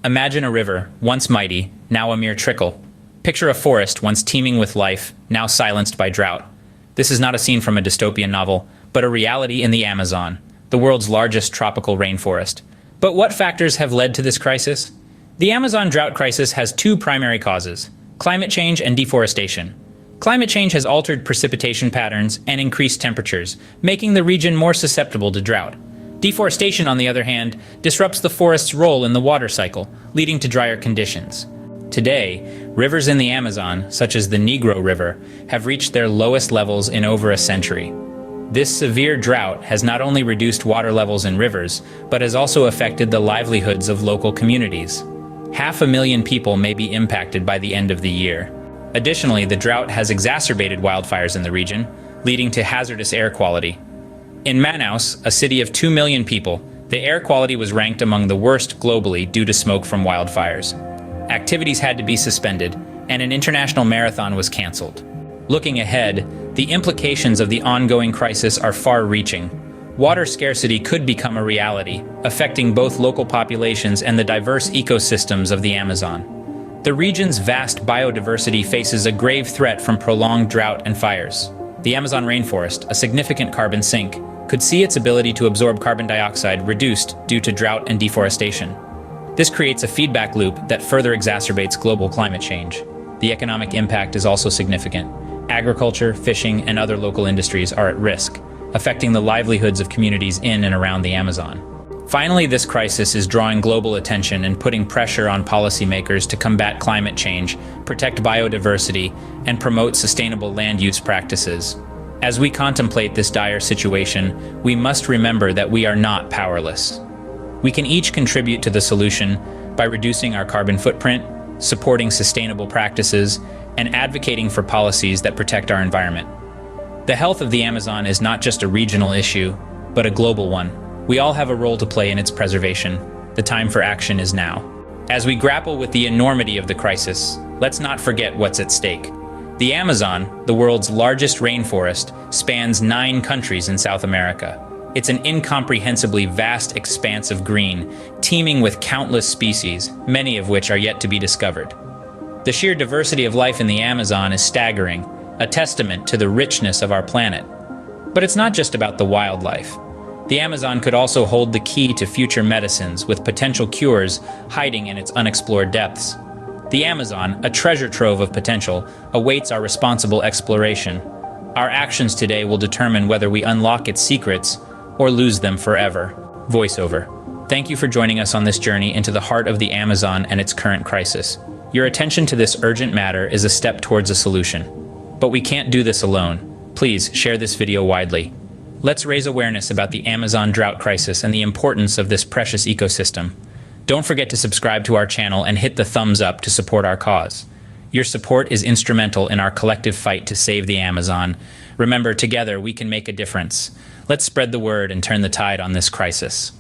Imagine a river, once mighty, now a mere trickle. Picture a forest once teeming with life, now silenced by drought. This is not a scene from a dystopian novel, but a reality in the Amazon, the world's largest tropical rainforest. But what factors have led to this crisis? The Amazon drought crisis has two primary causes: climate change and deforestation. Climate change has altered precipitation patterns and increased temperatures, making the region more susceptible to drought. Deforestation, on the other hand, disrupts the forest's role in the water cycle, leading to drier conditions. Today, rivers in the Amazon, such as the Negro River, have reached their lowest levels in over a century. This severe drought has not only reduced water levels in rivers, but has also affected the livelihoods of local communities. 500,000 people may be impacted by the end of the year. Additionally, the drought has exacerbated wildfires in the region, leading to hazardous air quality. In Manaus, a city of 2 million people, the air quality was ranked among the worst globally due to smoke from wildfires. Activities had to be suspended, and an international marathon was canceled. Looking ahead, the implications of the ongoing crisis are far-reaching. Water scarcity could become a reality, affecting both local populations and the diverse ecosystems of the Amazon. The region's vast biodiversity faces a grave threat from prolonged drought and fires. The Amazon rainforest, a significant carbon sink, could see its ability to absorb carbon dioxide reduced due to drought and deforestation. This creates a feedback loop that further exacerbates global climate change. The economic impact is also significant. Agriculture, fishing, and other local industries are at risk, affecting the livelihoods of communities in and around the Amazon. Finally, this crisis is drawing global attention and putting pressure on policymakers to combat climate change, protect biodiversity, and promote sustainable land use practices. As we contemplate this dire situation, we must remember that we are not powerless. We can each contribute to the solution by reducing our carbon footprint, supporting sustainable practices, and advocating for policies that protect our environment. The health of the Amazon is not just a regional issue, but a global one. We all have a role to play in its preservation. The time for action is now. As we grapple with the enormity of the crisis, let's not forget what's at stake. The Amazon, the world's largest rainforest, spans 9 countries in South America. It's an incomprehensibly vast expanse of green, teeming with countless species, many of which are yet to be discovered. The sheer diversity of life in the Amazon is staggering, a testament to the richness of our planet. But it's not just about the wildlife. The Amazon could also hold the key to future medicines, with potential cures hiding in its unexplored depths. The Amazon, a treasure trove of potential, awaits our responsible exploration. Our actions today will determine whether we unlock its secrets or lose them forever. Voiceover. Thank you for joining us on this journey into the heart of the Amazon and its current crisis. Your attention to this urgent matter is a step towards a solution. But we can't do this alone. Please share this video widely. Let's raise awareness about the Amazon drought crisis and the importance of this precious ecosystem. Don't forget to subscribe to our channel and hit the thumbs up to support our cause. Your support is instrumental in our collective fight to save the Amazon. Remember, together we can make a difference. Let's spread the word and turn the tide on this crisis.